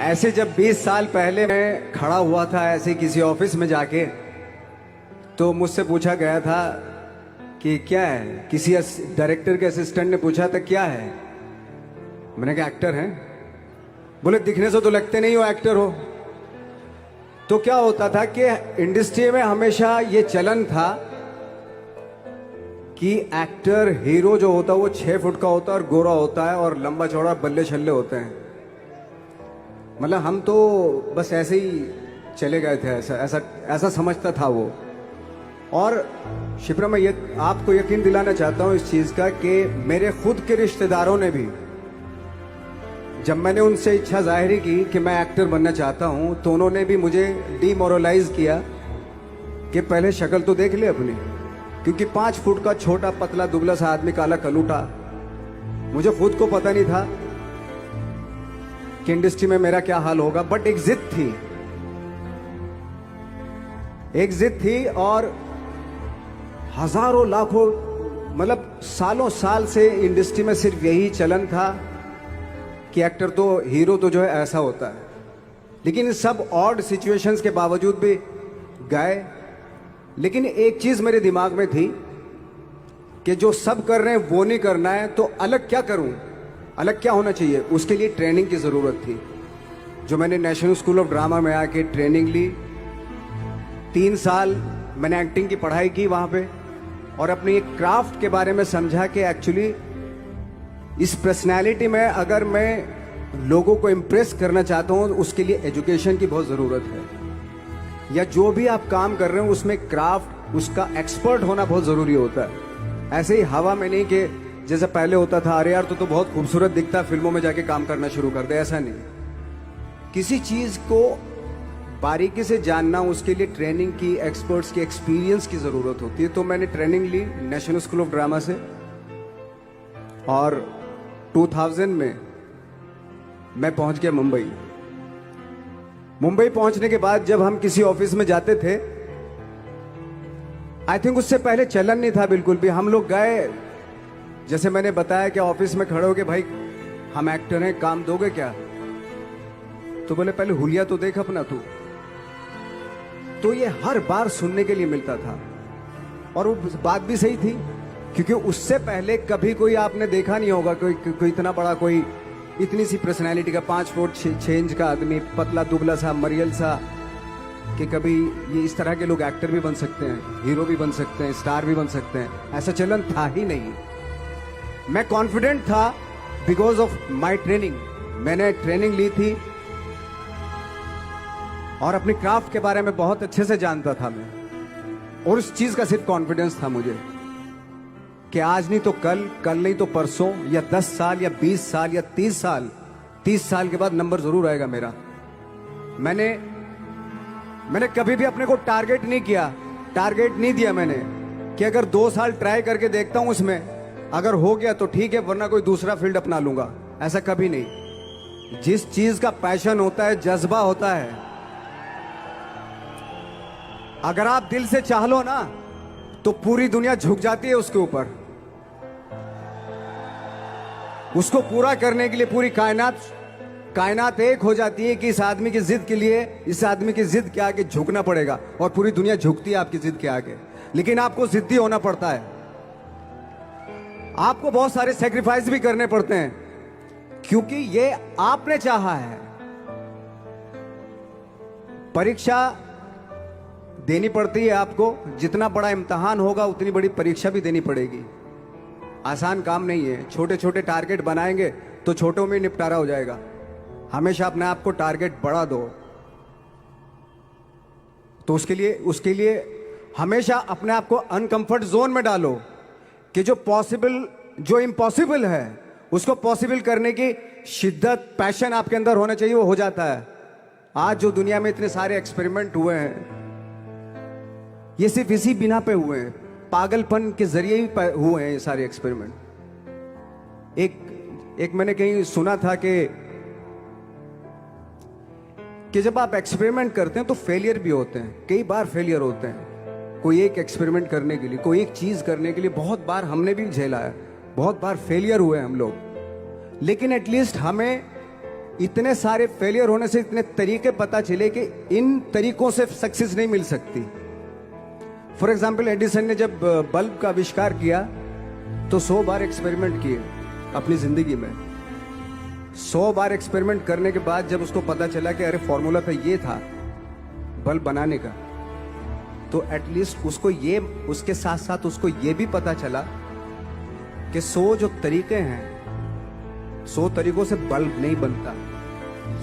ऐसे जब 20 साल पहले मैं खड़ा हुआ था ऐसे किसी ऑफिस में जाके, तो मुझसे पूछा गया था कि क्या है। किसी डायरेक्टर के असिस्टेंट ने पूछा था क्या है। मैंने कहा एक्टर हैं। बोले दिखने से तो लगते नहीं हो एक्टर हो। तो क्या होता था कि इंडस्ट्री में हमेशा ये चलन था कि एक्टर हीरो जो होता है वो 6 फुट का होता है और गोरा होता है और लंबा चौड़ा बल्ले छल्ले होते हैं। मतलब हम तो बस ऐसे ही चले गए थे, ऐसा ऐसा ऐसा समझता था वो। और शिप्रा, मैं ये आपको यकीन दिलाना चाहता हूँ इस चीज़ का कि मेरे खुद के रिश्तेदारों ने भी, जब मैंने उनसे इच्छा जाहिर की कि मैं एक्टर बनना चाहता हूँ, तो उन्होंने भी मुझे डीमोरलाइज किया कि पहले शक्ल तो देख ले अपनी, क्योंकि 5 फुट का छोटा पतला दुबला सा आदमी, काला कलूटा। मुझे खुद को पता नहीं था कि इंडस्ट्री में मेरा क्या हाल होगा, बट एक जिद थी, एक जिद थी। और हजारों लाखों, मतलब सालों साल से इंडस्ट्री में सिर्फ यही चलन था कि एक्टर तो, हीरो तो जो है ऐसा होता है। लेकिन सब ऑड सिचुएशंस के बावजूद भी गए। लेकिन एक चीज मेरे दिमाग में थी कि जो सब कर रहे हैं वो नहीं करना है, तो अलग क्या करूं, अलग क्या होना चाहिए। उसके लिए ट्रेनिंग की जरूरत थी, जो मैंने नेशनल स्कूल ऑफ ड्रामा में आके ट्रेनिंग ली। 3 साल मैंने एक्टिंग की पढ़ाई की वहां पे, और अपने एक क्राफ्ट के बारे में समझा कि एक्चुअली इस पर्सनैलिटी में अगर मैं लोगों को इम्प्रेस करना चाहता हूं, उसके लिए एजुकेशन की बहुत ज़रूरत है। या जो भी आप काम कर रहे हो उसमें क्राफ्ट, उसका एक्सपर्ट होना बहुत ज़रूरी होता है। ऐसे ही हवा में नहीं कि जैसे पहले होता था, अरे यार तो बहुत खूबसूरत दिखता, फिल्मों में जाके काम करना शुरू कर दे, ऐसा नहीं। किसी चीज़ को बारीकी से जानना, उसके लिए ट्रेनिंग की, एक्सपर्ट्स की, एक्सपीरियंस की ज़रूरत होती है। तो मैंने ट्रेनिंग ली नेशनल स्कूल ऑफ ड्रामा से, और 2000 में मैं पहुंच गया मुंबई। मुंबई पहुंचने के बाद जब हम किसी ऑफिस में जाते थे, आई थिंक उससे पहले चलन नहीं था बिल्कुल भी। हम लोग गए, जैसे मैंने बताया कि ऑफिस में खड़े हो के, भाई हम एक्टर हैं, काम दोगे क्या। तो बोले पहले हुलिया तो देख अपना तू। तो ये हर बार सुनने के लिए मिलता था, और वो बात भी सही थी, क्योंकि उससे पहले कभी कोई आपने देखा नहीं होगा कोई इतना बड़ा, कोई इतनी सी पर्सनैलिटी का 5 फुट 6 इंच का आदमी, पतला दुबला सा मरियल सा, कि कभी ये इस तरह के लोग एक्टर भी बन सकते हैं, हीरो भी बन सकते हैं, स्टार भी बन सकते हैं। ऐसा चलन था ही नहीं। मैं कॉन्फिडेंट था बिकॉज ऑफ माई ट्रेनिंग। मैंने ट्रेनिंग ली थी और अपनी क्राफ्ट के बारे में बहुत अच्छे से जानता था मैं, और उस चीज का सिर्फ कॉन्फिडेंस था मुझे कि आज नहीं तो कल, कल नहीं तो परसों, या 10 साल या 20 साल या 30 साल, 30 साल के बाद नंबर जरूर आएगा मेरा। मैंने कभी भी अपने को टारगेट नहीं किया, टारगेट नहीं दिया मैंने कि अगर 2 साल ट्राई करके देखता हूं, उसमें अगर हो गया तो ठीक है, वरना कोई दूसरा फील्ड अपना लूंगा। ऐसा कभी नहीं। जिस चीज का पैशन होता है, जज्बा होता है, अगर आप दिल से चाह लो ना, तो पूरी दुनिया झुक जाती है उसके ऊपर। उसको पूरा करने के लिए पूरी कायनात एक हो जाती है कि इस आदमी की जिद के लिए, इस आदमी की जिद के आगे झुकना पड़ेगा, और पूरी दुनिया झुकती है आपकी जिद के आगे। लेकिन आपको जिद्दी होना पड़ता है, आपको बहुत सारे सेक्रीफाइस भी करने पड़ते हैं, क्योंकि ये आपने चाहा है। परीक्षा देनी पड़ती है आपको, जितना बड़ा इम्तिहान होगा उतनी बड़ी परीक्षा भी देनी पड़ेगी। आसान काम नहीं है। छोटे छोटे टारगेट बनाएंगे तो छोटों में निपटारा हो जाएगा। हमेशा अपने आप को टारगेट बढ़ा दो। तो उसके लिए हमेशा अपने आप को अनकंफर्ट जोन में डालो, कि जो इम्पॉसिबल है उसको पॉसिबल करने की शिद्दत, पैशन आपके अंदर होना चाहिए, वो हो जाता है। आज जो दुनिया में इतने सारे एक्सपेरिमेंट हुए हैं, ये सिर्फ इसी बिना पे हुए हैं, पागलपन के जरिए ही हुए हैं ये सारे एक्सपेरिमेंट। एक मैंने कहीं सुना था कि जब आप एक्सपेरिमेंट करते हैं तो फेलियर भी होते हैं, कई बार फेलियर होते हैं। कोई एक एक्सपेरिमेंट करने के लिए, कोई एक चीज करने के लिए बहुत बार हमने भी झेला है, बहुत बार फेलियर हुए हम लोग। लेकिन एटलीस्ट हमें इतने सारे फेलियर होने से इतने तरीके पता चले कि इन तरीकों से सक्सेस नहीं मिल सकती। फॉर एग्जाम्पल, एडिसन ने जब बल्ब का आविष्कार किया तो 100 बार एक्सपेरिमेंट किए अपनी जिंदगी में। 100 बार एक्सपेरिमेंट करने के बाद जब उसको पता चला कि अरे फॉर्मूला तो ये था बल्ब बनाने का, तो एटलीस्ट उसको ये, उसके साथ साथ उसको ये भी पता चला कि 100 जो तरीके हैं, 100 तरीकों से बल्ब नहीं बनता,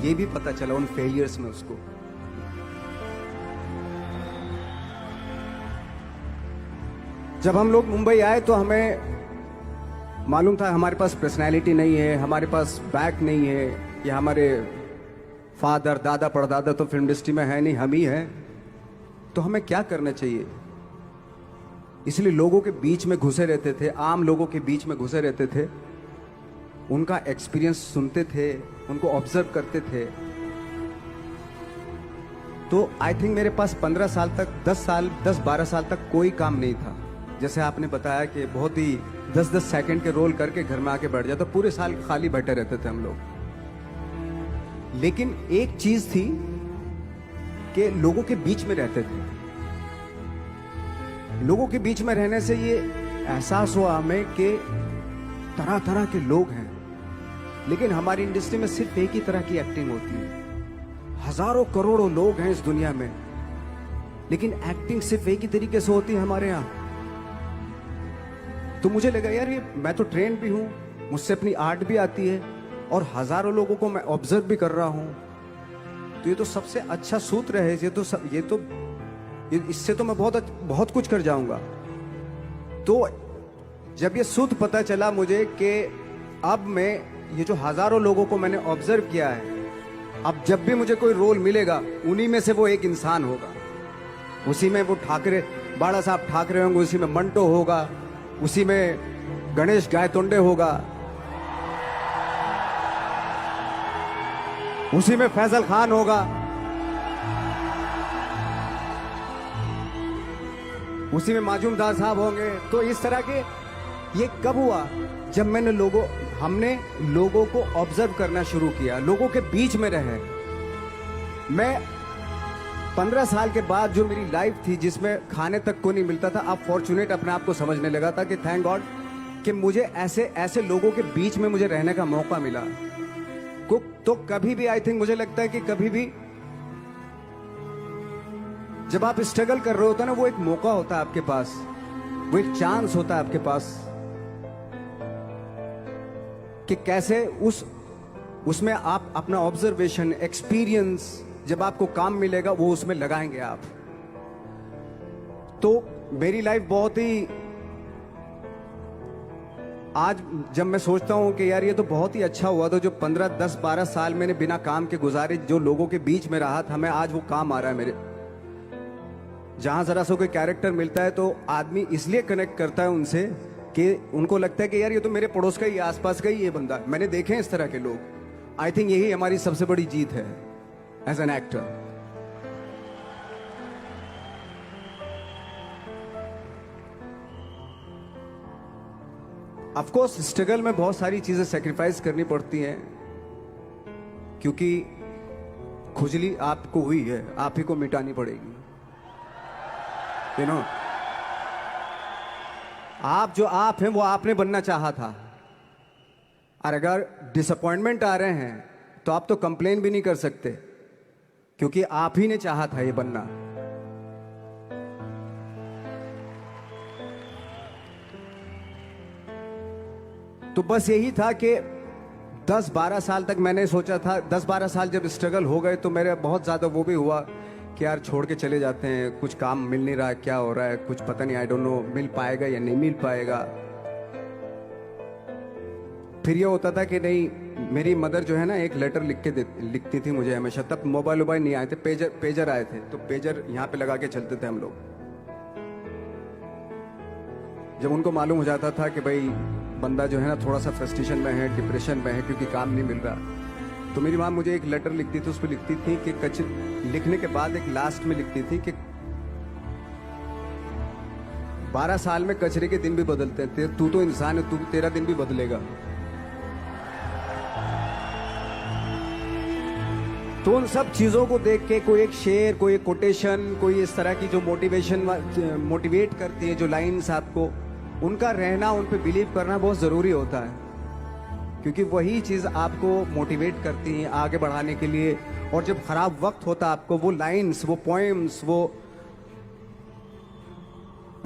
ये भी पता चला उन फेलियर्स में उसको। जब हम लोग मुंबई आए तो हमें मालूम था हमारे पास पर्सनैलिटी नहीं है, हमारे पास बैक नहीं है, या हमारे फादर दादा परदादा तो फिल्म इंडस्ट्री में है नहीं, हम ही हैं, तो हमें क्या करना चाहिए। इसलिए लोगों के बीच में घुसे रहते थे, आम लोगों के बीच में घुसे रहते थे, उनका एक्सपीरियंस सुनते थे, उनको ऑब्जर्व करते थे। तो आई थिंक मेरे पास 15 साल तक, 10-12 साल तक कोई काम नहीं था। जैसे आपने बताया कि बहुत ही 10-10 सेकंड के रोल करके घर में आके बैठ जाता, पूरे साल खाली बैठे रहते थे हम लोग। लेकिन एक चीज थी कि लोगों के बीच में रहते थे। लोगों के बीच में रहने से ये एहसास हुआ हमें कि तरह तरह के लोग हैं, लेकिन हमारी इंडस्ट्री में सिर्फ एक ही तरह की एक्टिंग होती है। हजारों करोड़ों लोग हैं इस दुनिया में, लेकिन एक्टिंग सिर्फ एक ही तरीके से होती है हमारे यहां। तो मुझे लगा यार, ये मैं तो ट्रेन भी हूं, मुझसे अपनी आर्ट भी आती है, और हजारों लोगों को मैं ऑब्जर्व भी कर रहा हूं, तो ये तो सबसे अच्छा सूत्र है। इससे तो मैं बहुत कुछ कर जाऊंगा। तो जब ये सूत्र पता चला मुझे कि अब मैं ये जो हजारों लोगों को मैंने ऑब्जर्व किया है, अब जब भी मुझे कोई रोल मिलेगा उन्हीं में से वो एक इंसान होगा। उसी में वो ठाकरे, बाला साहब ठाकरे होंगे, उसी में मंटो होगा, उसी में गणेश गायतोंडे होगा, उसी में फैजल खान होगा, उसी में माजूमदार साहब होंगे। तो इस तरह के, ये कब हुआ? जब हमने लोगों को ऑब्जर्व करना शुरू किया, लोगों के बीच में रहे। मैं 15 साल के बाद जो मेरी लाइफ थी, जिसमें खाने तक को नहीं मिलता था, अब फॉर्चुनेट अपने आप को समझने लगा था कि थैंक गॉड कि मुझे ऐसे लोगों के बीच में मुझे रहने का मौका मिला। तो कभी भी आई थिंक मुझे लगता है कि कभी भी जब आप स्ट्रगल कर रहे होते हैं ना, वो एक मौका होता है आपके पास, वो एक चांस होता है आपके पास कि कैसे उसमें आप अपना ऑब्जर्वेशन, एक्सपीरियंस, जब आपको काम मिलेगा वो उसमें लगाएंगे आप। तो मेरी लाइफ बहुत ही, आज जब मैं सोचता हूं कि यार ये तो बहुत ही अच्छा हुआ था जो 15, 10, 12 साल मैंने बिना काम के गुजारे, जो लोगों के बीच में रहा था, मैं आज वो काम आ रहा है मेरे। जहां जरा सा कोई कैरेक्टर मिलता है तो आदमी इसलिए कनेक्ट करता है उनसे कि उनको लगता है कि यार ये तो मेरे पड़ोस का ही, आसपास का ही ये बंदा, मैंने देखे हैं इस तरह के लोग। आई थिंक यही हमारी सबसे बड़ी जीत है as an actor. Of course struggle में बहुत सारी चीजें सेक्रीफाइस करनी पड़ती हैं, क्योंकि खुजली आपको हुई है, आप ही को मिटानी पड़ेगी। यू नो, आप जो आप हैं वो आपने बनना चाहा था, और अगर डिसअपॉइंटमेंट आ रहे हैं तो आप तो कंप्लेन भी नहीं कर सकते, क्योंकि आप ही ने चाहा था ये बनना। तो बस यही था कि 10-12 साल तक मैंने सोचा था, 10-12 साल जब स्ट्रगल हो गए तो मेरे बहुत ज़्यादा वो भी हुआ कि यार छोड़ के चले जाते हैं, कुछ काम मिल नहीं रहा है, क्या हो रहा है कुछ पता नहीं, आई डोंट नो मिल पाएगा या नहीं मिल पाएगा। फिर ये होता था कि नहीं, मेरी मदर जो है ना एक लेटर लिखती थी मुझे हमेशा। तब मोबाइल नहीं आए थे, पेजर आए थे, तो पेजर यहाँ पे लगा के चलते थे हम लोग। जब उनको मालूम हो जाता था कि भाई बंदा जो है ना थोड़ा सा फ्रस्ट्रेशन में है, डिप्रेशन में है, क्योंकि काम नहीं मिल रहा, तो मेरी माँ मुझे एक लेटर लिखती थी। उस पर लिखती थी कि लिखने के बाद एक लास्ट में लिखती थी कि 12 साल में कचरे के दिन भी बदलते हैं, तू तो इंसान है, तेरा दिन भी बदलेगा। तो उन सब चीजों को देख के कोई एक शेर, कोई एक कोटेशन, कोई इस तरह की जो मोटिवेट करती है, जो लाइंस आपको, उनका रहना, उन पे बिलीव करना बहुत जरूरी होता है, क्योंकि वही चीज आपको मोटिवेट करती है आगे बढ़ाने के लिए। और जब खराब वक्त होता है आपको, वो लाइंस, वो पोएम्स, वो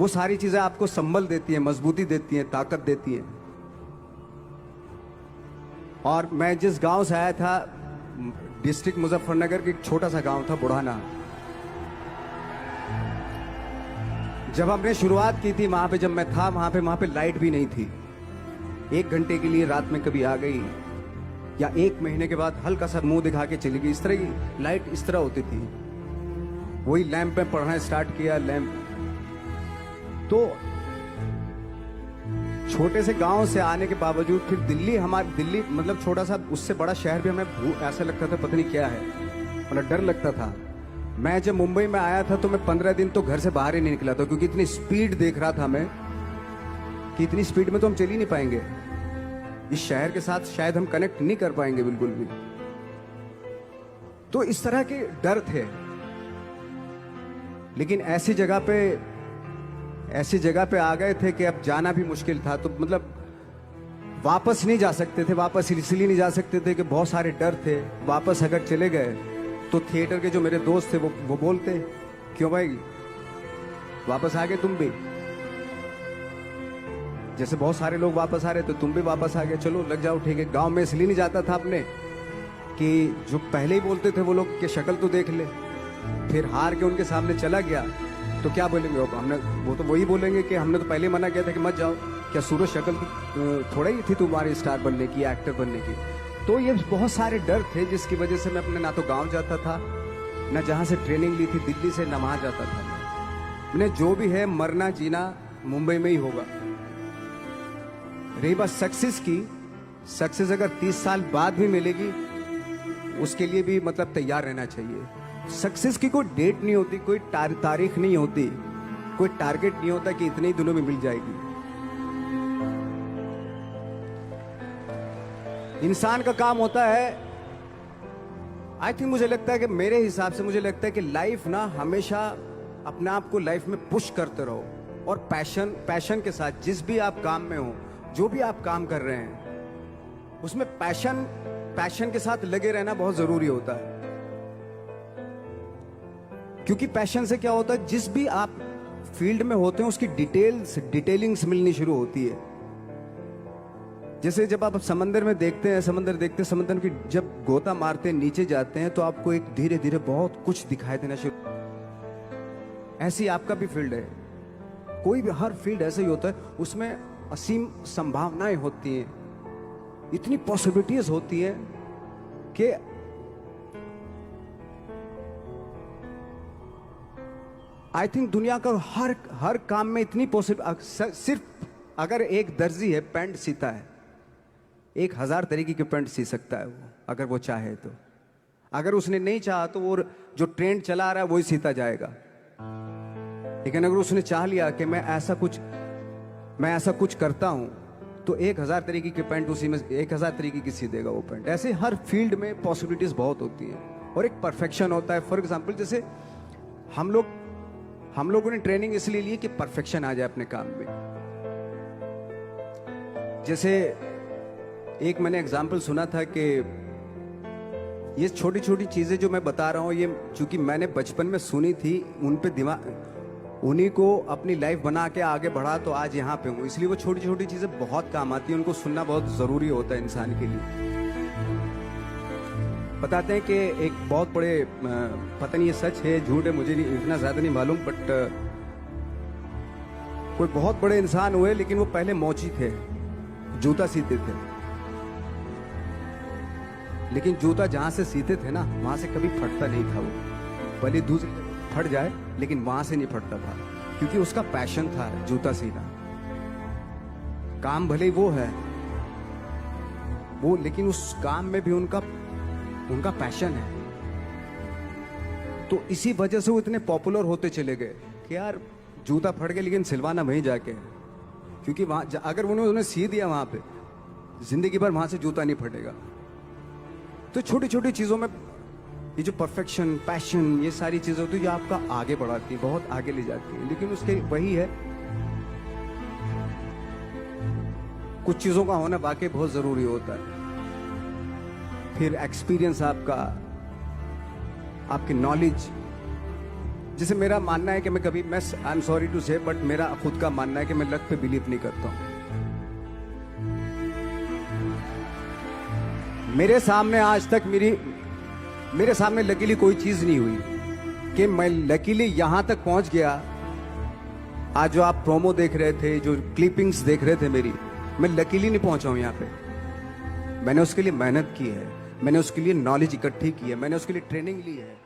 सारी चीजें आपको संबल देती है, मजबूती देती है, ताकत देती है। और मैं जिस गांव से आया था, डिस्ट्रिक्ट मुजफ्फरनगर के एक छोटा सा गांव था बुढ़ाना। जब हमने शुरुआत की थी वहां पे, जब मैं था वहां पे लाइट भी नहीं थी। 1 घंटे के लिए रात में कभी आ गई, या 1 महीने के बाद हल्का सा मुंह दिखा के चली गई। इस तरह की लाइट इस तरह होती थी। वही लैंप में पढ़ना स्टार्ट किया, लैंप। तो छोटे से गांव से आने के बावजूद फिर दिल्ली मतलब छोटा सा, उससे बड़ा शहर भी हमें ऐसा लगता था पता नहीं क्या है, मतलब डर लगता था। मैं जब मुंबई में आया था तो मैं 15 दिन तो घर से बाहर ही नहीं निकला था, क्योंकि इतनी स्पीड देख रहा था मैं कि इतनी स्पीड में तो हम चल ही नहीं पाएंगे, इस शहर के साथ शायद हम कनेक्ट नहीं कर पाएंगे बिल्कुल भी। तो इस तरह के डर थे। लेकिन ऐसी जगह पे आ गए थे कि अब जाना भी मुश्किल था। तो मतलब वापस नहीं जा सकते थे। वापस इसलिए नहीं जा सकते थे कि बहुत सारे डर थे। वापस अगर चले गए तो थिएटर के जो मेरे दोस्त थे वो बोलते, क्यों भाई वापस आ गए तुम भी? जैसे बहुत सारे लोग वापस आ रहे तो तुम भी वापस आ गए, चलो लग जाओ, ठीक है। गांव में इसलिए नहीं जाता था अपने कि जो पहले ही बोलते थे वो लोग कि शक्ल तो देख ले, फिर हार के उनके सामने चला गया तो क्या बोलेंगे वो तो वही बोलेंगे कि हमने तो पहले ही मना किया था कि मत जाओ। क्या सूरज शक्ल थोड़ा ही थी तुम्हारी स्टार बनने की, एक्टर बनने की? तो ये बहुत सारे डर थे जिसकी वजह से मैं अपने ना तो गांव जाता था, ना जहां से ट्रेनिंग ली थी दिल्ली से, ना वहां जाता था। मैंने जो भी है मरना जीना मुंबई में ही होगा। रही बात सक्सेस की, सक्सेस अगर 30 साल बाद भी मिलेगी उसके लिए भी मतलब तैयार रहना चाहिए। सक्सेस की कोई डेट नहीं होती, कोई तारीख नहीं होती, कोई टारगेट नहीं होता कि इतने ही दिनों में मिल जाएगी। इंसान का काम होता है, आई थिंक मुझे लगता है कि मेरे हिसाब से मुझे लगता है कि लाइफ ना हमेशा अपने आप को लाइफ में पुश करते रहो, और पैशन के साथ जिस भी आप काम में हो, जो भी आप काम कर रहे हैं उसमें पैशन के साथ लगे रहना बहुत जरूरी होता है। क्योंकि पैशन से क्या होता है, जिस भी आप फील्ड में होते हैं उसकी डिटेलिंग्स मिलनी शुरू होती है। जैसे जब आप समंदर में देखते हैं, समंदर की जब गोता मारते हैं, नीचे जाते हैं तो आपको एक धीरे धीरे बहुत कुछ दिखाई देना शुरू। ऐसी आपका भी फील्ड है, कोई भी हर फील्ड ऐसा ही होता है, उसमें असीम संभावनाएं होती हैं, इतनी पॉसिबिलिटीज होती है कि आई थिंक दुनिया का हर काम में इतनी सिर्फ अगर एक दर्जी है पैंट सीता है, 1000 तरीके की पैंट सी सकता है वो, अगर वो चाहे तो। अगर उसने नहीं चाहा तो वो जो ट्रेंड चला रहा है वही सीता जाएगा। लेकिन अगर उसने चाह लिया कि मैं ऐसा कुछ करता हूं, तो 1000 तरीके की पैंट उसी में 1000 तरीके की सी देगा वो पैंट। ऐसे हर फील्ड में पॉसिबिलिटीज बहुत होती हैं, और एक परफेक्शन होता है। फॉर एग्जाम्पल जैसे हम लोगों ने ट्रेनिंग इसलिए ली कि परफेक्शन आ जाए अपने काम में। जैसे एक मैंने एग्जाम्पल सुना था कि ये छोटी छोटी चीजें जो मैं बता रहा हूं, ये चूंकि मैंने बचपन में सुनी थी, उन पे उन्हीं को अपनी लाइफ बना के आगे बढ़ा तो आज यहाँ पे हूँ। इसलिए वो छोटी छोटी चीजें बहुत काम आती हैं, उनको सुनना बहुत जरूरी होता है इंसान के लिए। बताते हैं कि एक बहुत बड़े, पता नहीं ये सच है झूठ है, मुझे इतना ज्यादा नहीं मालूम, बट कोई बहुत बड़े इंसान हुए, लेकिन वो पहले मोची थे, जूता सीते थे। लेकिन जूता जहां से सीते थे ना, वहां से कभी फटता नहीं था वो, भले दूसरी फट जाए लेकिन वहां से नहीं फटता था, क्योंकि उसका पैशन था जूता सीना। काम भले ही वो है वो, लेकिन उस काम में भी उनका पैशन है। तो इसी वजह से वो इतने पॉपुलर होते चले गए कि यार जूता फट गया लेकिन सिलवाना वहीं जाके, क्योंकि वहां अगर उन्होंने सी दिया वहां पे, जिंदगी भर वहां से जूता नहीं फटेगा। तो छोटी छोटी चीजों में ये जो परफेक्शन, पैशन, ये सारी चीजें होती है जो आपका आगे बढ़ाती है, बहुत आगे ले जाती है। लेकिन उसके वही है, कुछ चीजों का होना वाकई बहुत जरूरी होता है। फिर एक्सपीरियंस आपका, आपकी नॉलेज। जैसे मेरा मानना है कि मैं कभी, मैं आई एम सॉरी टू से, बट मेरा खुद का मानना है कि मैं लक पे बिलीव नहीं करता हूं। मेरे सामने आज तक मेरे सामने लकीली कोई चीज नहीं हुई कि मैं लकीली यहां तक पहुंच गया। आज जो आप प्रोमो देख रहे थे, जो क्लिपिंग्स देख रहे थे मेरी, मैं लकीली नहीं पहुंचा हूं यहां पे। मैंने उसके लिए मेहनत की है, मैंने उसके लिए नॉलेज इकट्ठी की है, मैंने उसके लिए ट्रेनिंग ली है।